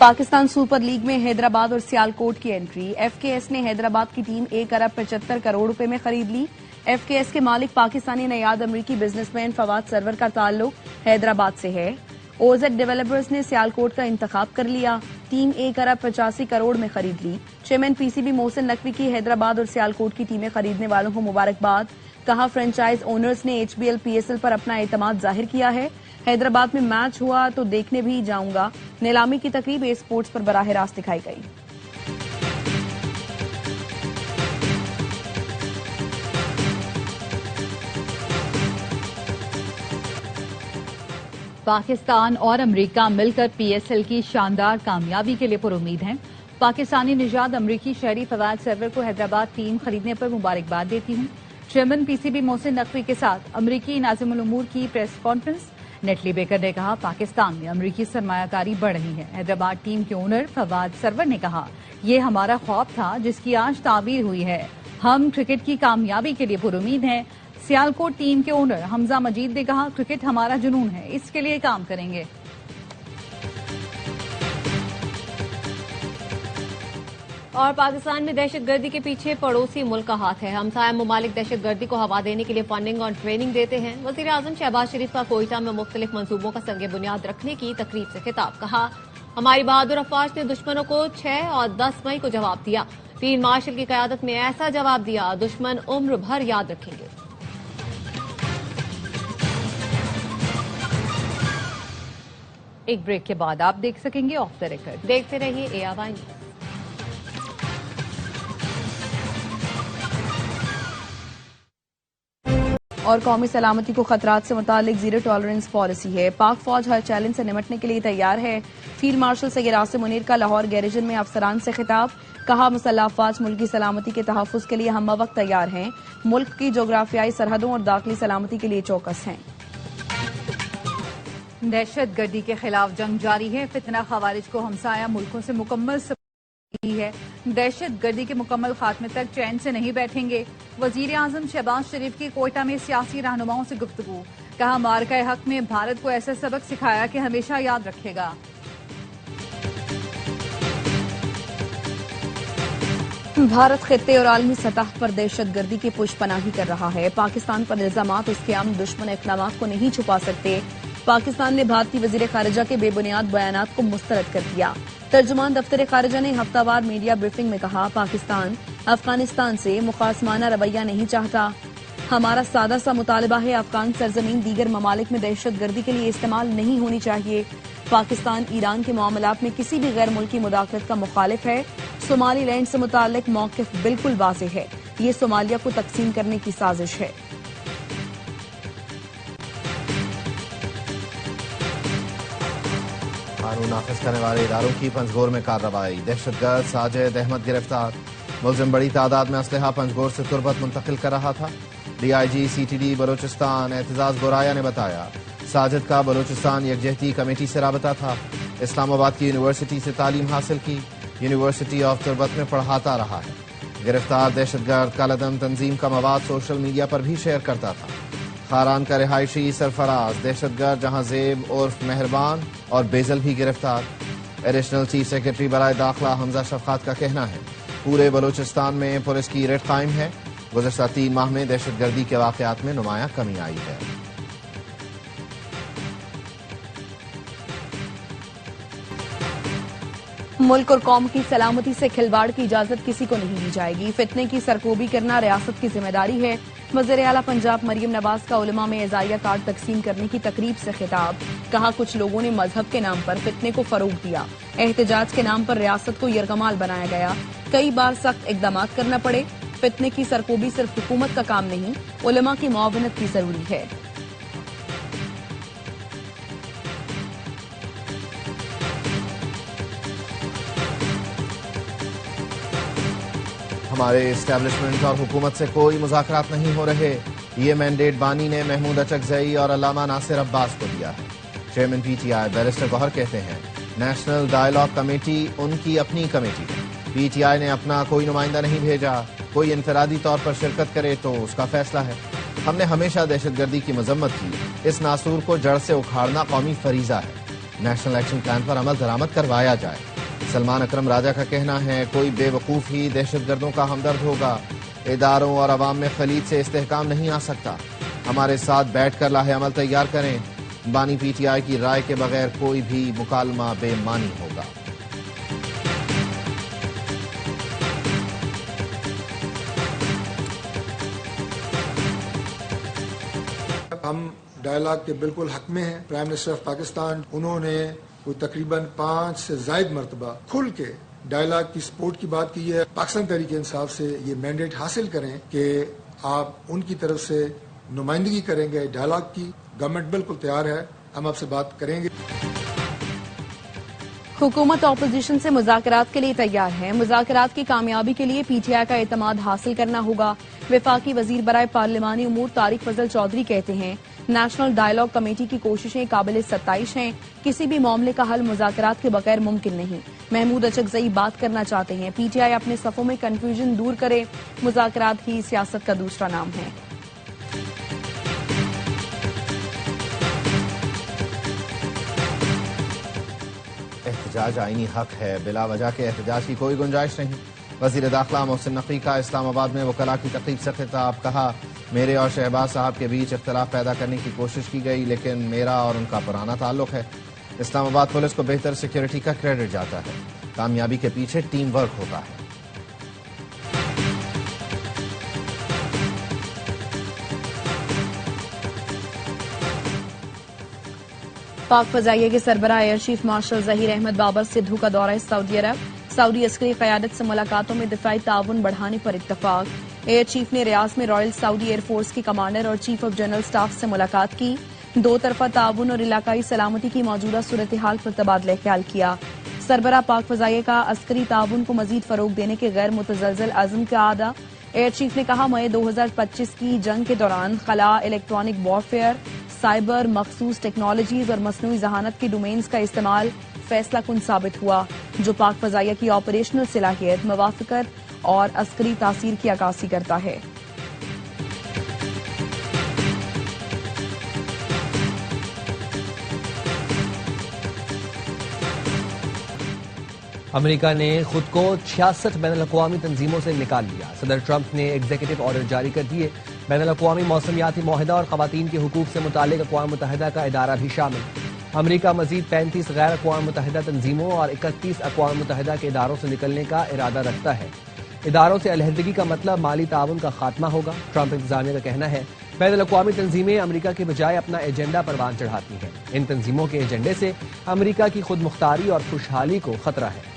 Pakistan super league में हैदराबाद और सियालकोट की एंट्री। एफकेएस ने हैदराबाद की टीम 1 अरब 75 करोड़ रुपए में खरीद ली। एफकेएस के मालिक पाकिस्तानी नयाद अमरीकी बिजनेसमैन फवाद सरवर का ताल्लुक हैदराबाद से है। ओजेड डेवलपर्स ने सियालकोट का इंतखाब कर लिया। टीम 1 अरब 85 करोड़ में खरीद ली। चेयरमैन पीसीबी मोहसिन नकवी की हैदराबाद और सियालकोट की टीमें खरीदने वालों को मुबारकबाद। कहा, फ्रेंचाइज ओनर्स ने एचबीएल पीएसएल पर अपना एतमाद जाहिर किया है। हैदराबाद में मैच हुआ तो देखने भी जाऊंगा। नीलामी की तकरीब ए स्पोर्ट्स पर बराह रास्त दिखाई गई। पाकिस्तान और अमेरिका मिलकर पीएसएल की शानदार कामयाबी के लिए पुरुमीद हैं। पाकिस्तानी निजाद अमरीकी शहरी फवाद सरवर को हैदराबाद टीम खरीदने पर मुबारकबाद देती हूं। चेयरमैन पीसीबी मोहसिन नकवी के साथ अमरीकी नाज़िमुल उमूर की प्रेस कॉन्फ्रेंस। नेटली बेकर ने कहा, पाकिस्तान में अमरीकी सरमायाकारी बढ़ रही है। हैदराबाद टीम के ओनर फवाद सरवर ने कहा, ये हमारा ख्वाब था जिसकी आज ताबीर हुई है। हम क्रिकेट की कामयाबी के लिए पुरुमीद हैं। सियालकोट टीम के ओनर हमजा मजीद ने कहा, क्रिकेट हमारा जुनून है, इसके लिए काम करेंगे। और पाकिस्तान में दहशतगर्दी के पीछे पड़ोसी मुल्क का हाथ है। हमसाया ममालिक दहशतगर्दी को हवा देने के लिए फंडिंग और ट्रेनिंग देते हैं। वजीर आजम शहबाज शरीफ का कोयटा में मुख्तलिफ मंसूबों का संग बुनियाद रखने की तकरीब से खिताब। कहा, हमारी बहादुर अफवाज ने दुश्मनों को 6 और 10 मई को जवाब दिया। फील्ड मार्शल की क़यादत में ऐसा जवाब दिया, दुश्मन उम्र भर याद रखेंगे। एक ब्रेक के बाद आप देख सकेंगे ऑफ द रिकॉर्ड। देखते रहिए ARY न्यूज़। और कौमी सलामती को खतरात से मुतालिक जीरो टॉलरेंस पॉलिसी है। पाक फौज हर चैलेंज से निमटने के लिए तैयार है। फील्ड मार्शल सैयद आसिम मुनीर का लाहौर गैरिजन में अफसरान से खिताब। कहा, मुसल्लह अफवाज मुल्क की सलामती के तहफ़्फ़ुज़ के लिए हम वक्त तैयार हैं। मुल्क की जोग्राफियाई सरहदों और दाखिली सलामती के लिए चौकस हैं। दहशत गर्दी के खिलाफ जंग जारी है। फितना खवारिज को हमसाया मुल्कों से मुकम्मल है। दहशत गर्दी के मुकम्मल खात्मे तक चैन से नहीं बैठेंगे। वजीर आजम शहबाज शरीफ की कोयटा में सियासी रहनुमाओं से गुफ्तगू। कहा, मार्का हक में भारत को ऐसा सबक सिखाया कि हमेशा याद रखेगा। भारत खित्ते और आलमी सतह पर दहशत गर्दी की पुष्पनाही कर रहा है। पाकिस्तान पर इल्जामात उसके आम दुश्मन इक़दामात को नहीं छुपा सकते। पाकिस्तान ने भारतीय वज़ीर ख़ारिजा के बेबुनियाद बयानात को मुस्तरद कर दिया। तर्जुमान दफ्तर ख़ारिजा ने हफ्तावार मीडिया ब्रीफिंग में कहा, पाकिस्तान अफगानिस्तान से मुखासमाना रवैया नहीं चाहता। हमारा सादा सा मुतालबा है, अफगान सरजमीन दीगर ममालिक में दहशत गर्दी के लिए इस्तेमाल नहीं होनी चाहिए। पाकिस्तान ईरान के मामलात में किसी भी गैर मुल्की मुदाखलत का मुखालिफ है। सोमाली लैंड से मुताल्लिक मौक़िफ़ बिल्कुल वाज़ेह है। ये सोमालिया को तकसीम करने की साजिश है। कानून नाफिज करने वाले इदारों की पंजगोर में कार्रवाई। दहशतगर्द साजिद अहमद गिरफ्तार। मुलजिम बड़ी तादाद में असलहा पंजगोर से तुरबत मुंतकिल कर रहा था। DIG CTD बलोचिस्तान एतजाज गोराया ने बताया, साजिद का बलोचिस्तान यकजहती कमेटी से राबता था। इस्लामाबाद की यूनिवर्सिटी से तालीम हासिल की। यूनिवर्सिटी ऑफ तुरबत में पढ़ाता रहा है। गिरफ्तार दहशतगर्द कालादम तंजीम का मवाद सोशल मीडिया पर भी शेयर करता था। खारान का रिहायशी सरफराज दहशतगर्द जहां जेब उर्फ मेहरबान और बेजल भी गिरफ्तार। एडिशनल चीफ सेक्रेटरी बराए दाखिला हमजा शफकात का कहना है, पूरे बलूचिस्तान में पुलिस की रेड कायम है। गुज़श्ता 3 माह में दहशतगर्दी के वाक़यात में नुमायां कमी आई है। मुल्क और कौम की सलामती से खिलवाड़ की इजाजत किसी को नहीं दी जाएगी। फितने की सरकोबी करना रियासत की जिम्मेदारी है। वज़ीर आला पंजाब मरियम नवाज का उलमा में एजाज़िया कार्ड तकसीम करने की तकरीब से खिताब। कहा, कुछ लोगों ने मजहब के नाम पर फितने को फरोग दिया। एहतजाज के नाम पर रियासत को यरगमाल बनाया गया। कई बार सख्त इकदाम करना पड़े। फितने की सरकोबी सिर्फ हुकूमत का काम नहीं, उलमा की मुआवनत भी जरूरी है। हमारे एस्टैब्लिशमेंट और हुकूमत से कोई मुज़ाकरात नहीं हो रहे। ये मैंडेट बानी ने महमूद अचकज़ई और अल्लामा नासिर अब्बास को दिया है। चेयरमैन PTI बैरिस्टर गौहर कहते हैं, नेशनल डायलॉग कमेटी उनकी अपनी कमेटी है। PTI ने अपना कोई नुमाइंदा नहीं भेजा। कोई इनफरादी तौर पर शिरकत करे तो उसका फैसला है। हमने हमेशा दहशतगर्दी की मजम्मत की। इस नासूर को जड़ से उखाड़ना कौमी फरीजा है। नेशनल एक्शन प्लान पर अमल दरामद करवाया जाए। سلمان اکرم راجہ کا کہنا ہے کوئی بے وقوف ہی دہشت گردوں کا ہمدرد ہوگا. اداروں اور عوام میں خلید سے استحکام نہیں آ سکتا. ہمارے ساتھ بیٹھ کر لاہ عمل تیار کریں. بانی پی ٹی آئی کی رائے کے بغیر کوئی بھی مکالمہ بے معنی ہوگا. ہم ڈائلاگ کے بالکل حق میں ہیں. پرائم منسٹر آف پاکستان انہوں نے وہ تقریباً 5 سے زائد مرتبہ کھل کے ڈائلاگ کی سپورٹ کی بات کی ہے. پاکستان تحریک انصاف سے یہ مینڈیٹ حاصل کریں کہ آپ ان کی طرف سے نمائندگی کریں گے ڈائلاگ کی. گورنمنٹ بالکل تیار ہے, ہم آپ سے بات کریں گے. حکومت اپوزیشن سے مذاکرات کے لیے تیار ہے. مذاکرات کی کامیابی کے لیے پی ٹی آئی کا اعتماد حاصل کرنا ہوگا. وفاقی وزیر برائے پارلیمانی امور طارق فضل چودھری کہتے ہیں نیشنل ڈائیلاگ کمیٹی کی کوششیں قابل ستائش ہیں. کسی بھی معاملے کا حل مذاکرات کے بغیر ممکن نہیں. محمود اچکزئی بات کرنا چاہتے ہیں. پی ٹی آئی اپنے صفوں میں کنفیوژن دور کرے. مذاکرات ہی سیاست کا دوسرا نام ہے. احتجاج آئینی حق ہے. بلا وجہ کے احتجاج کی کوئی گنجائش نہیں. وزیر داخلہ محسن نقوی کا اسلام آباد میں وکلاء کی تقریب سے خطاب. کہا میرے اور شہباز صاحب کے بیچ اختلاف پیدا کرنے کی کوشش کی گئی لیکن میرا اور ان کا پرانا تعلق ہے. اسلام آباد پولیس کو بہتر سیکیورٹی کا کریڈٹ جاتا ہے. کامیابی کے پیچھے ٹیم ورک ہوتا ہے. پاک فضائیہ کے سربراہ air chief marshal Zaheer Ahmed Babar Sidhu کا دورہ سعودی عرب. سعودی عسکری قیادت سے ملاقاتوں میں دفاعی تعاون بڑھانے پر اتفاق. ایئر چیف نے ریاض میں رائل سعودی ایئر فورس کی کمانڈر اور چیف آف جنرل سٹاف سے ملاقات کی. دو طرفہ تعاون اور علاقائی سلامتی کی موجودہ صورتحال پر تبادلہ خیال کیا. سربراہ پاک فضائیہ کا عسکری تعاون کو مزید فروغ دینے کے غیر متزلزل عزم کا اعادہ. ایئر چیف نے کہا مئی 2025 کی جنگ کے دوران خلا, الیکٹرانک وارفیئر, سائبر, مخصوص ٹیکنالوجیز اور مصنوعی ذہانت کے ڈومینز کا استعمال فیصلہ کن ثابت ہوا جو پاک فضائیہ کی آپریشنل صلاحیت, موافقت اور عسکری تاثیر کی عکاسی کرتا ہے. امریکا نے خود کو 66 بین الاقوامی تنظیموں سے نکال لیا. صدر ٹرمپ نے ایگزیکٹو آرڈر جاری کر دیے. بین الاقوامی موسمیاتی معاہدہ اور خواتین کے حقوق سے متعلق اقوام متحدہ کا ادارہ بھی شامل. امریکہ مزید 35 غیر اقوام متحدہ تنظیموں اور 31 اقوام متحدہ کے اداروں سے نکلنے کا ارادہ رکھتا ہے. اداروں سے علیحدگی کا مطلب مالی تعاون کا خاتمہ ہوگا. ٹرمپ انتظامیہ کا کہنا ہے بین الاقوامی تنظیمیں امریکہ کے بجائے اپنا ایجنڈا پروان چڑھاتی ہیں. ان تنظیموں کے ایجنڈے سے امریکہ کی خود مختاری اور خوشحالی کو خطرہ ہے.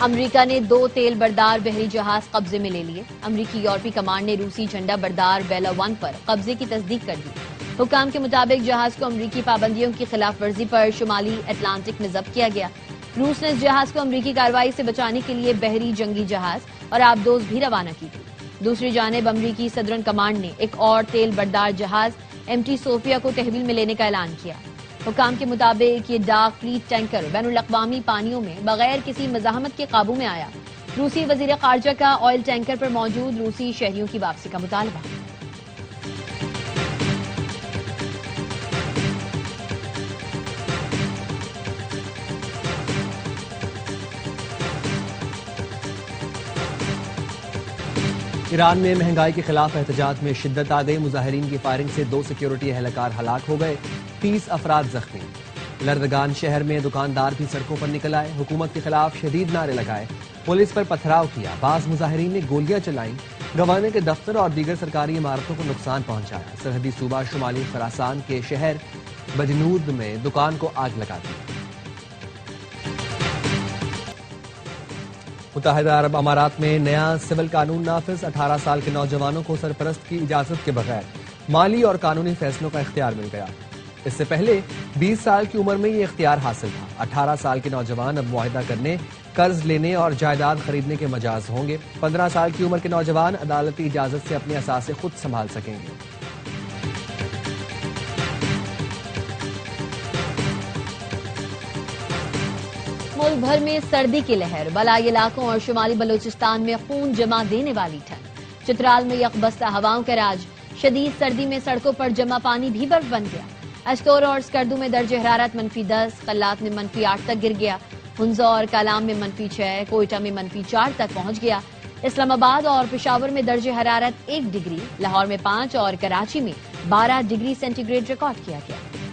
امریکہ نے 2 تیل بردار بحری جہاز قبضے میں لے لیے. امریکی یورپی کمانڈ نے روسی جھنڈا بردار بیلا 1 پر قبضے کی تصدیق کر دی. حکام کے مطابق جہاز کو امریکی پابندیوں کی خلاف ورزی پر شمالی اٹلانٹک میں ضبط کیا گیا. روس نے اس جہاز کو امریکی کارروائی سے بچانے کے لیے بحری جنگی جہاز اور آبدوز بھی روانہ کی تھی. دوسری جانب امریکی صدرن کمانڈ نے ایک اور تیل بردار جہاز MT صوفیہ کو تحویل میں لینے کا اعلان کیا. حکام کے مطابق یہ ڈارک فلیٹ ٹینکر بین الاقوامی پانیوں میں بغیر کسی مزاحمت کے قابو میں آیا. روسی وزیر خارجہ کا آئل ٹینکر پر موجود روسی شہریوں کی واپسی کا مطالبہ. ایران میں مہنگائی کے خلاف احتجاج میں شدت آ گئی. مظاہرین کی فائرنگ سے 2 سیکیورٹی اہلکار ہلاک ہو گئے, 30 افراد زخمی. لردگان شہر میں دکاندار بھی سڑکوں پر نکل آئے. حکومت کے خلاف شدید نعرے لگائے, پولیس پر پتھراؤ کیا. بعض مظاہرین نے گولیاں چلائیں. گورنر کے دفتر اور دیگر سرکاری عمارتوں کو نقصان پہنچایا. سرحدی صوبہ شمالی خراسان کے شہر بجنود میں دکان کو آگ لگا دی. متحدہ عرب امارات میں نیا سول قانون نافذ. 18 سال کے نوجوانوں کو سرپرست کی اجازت کے بغیر مالی اور قانونی فیصلوں کا اختیار مل گیا. اس سے پہلے 20 سال کی عمر میں یہ اختیار حاصل تھا. 18 سال کے نوجوان اب معاہدہ کرنے, قرض لینے اور جائیداد خریدنے کے مجاز ہوں گے. 15 سال کی عمر کے نوجوان عدالتی اجازت سے اپنے اثاثے خود سنبھال سکیں گے. ملک بھر میں سردی کی لہر. بالائی علاقوں اور شمالی بلوچستان میں خون جما دینے والی ٹھنڈ. چترال میں یکبستہ ہواؤں کا راج. شدید سردی میں سڑکوں پر جمع پانی بھی برف بن گیا۔ استور اور اسکردو میں درجہ حرارت -10، قلات میں -8 تک گر گیا۔ ہنزا اور کالام میں -6، کوئٹہ میں -4 تک پہنچ گیا۔ اسلام آباد اور پشاور میں درجہ حرارت 1 ڈگری، لاہور میں 5 اور کراچی میں 12 ڈگری سینٹی گریڈ ریکارڈ کیا گیا۔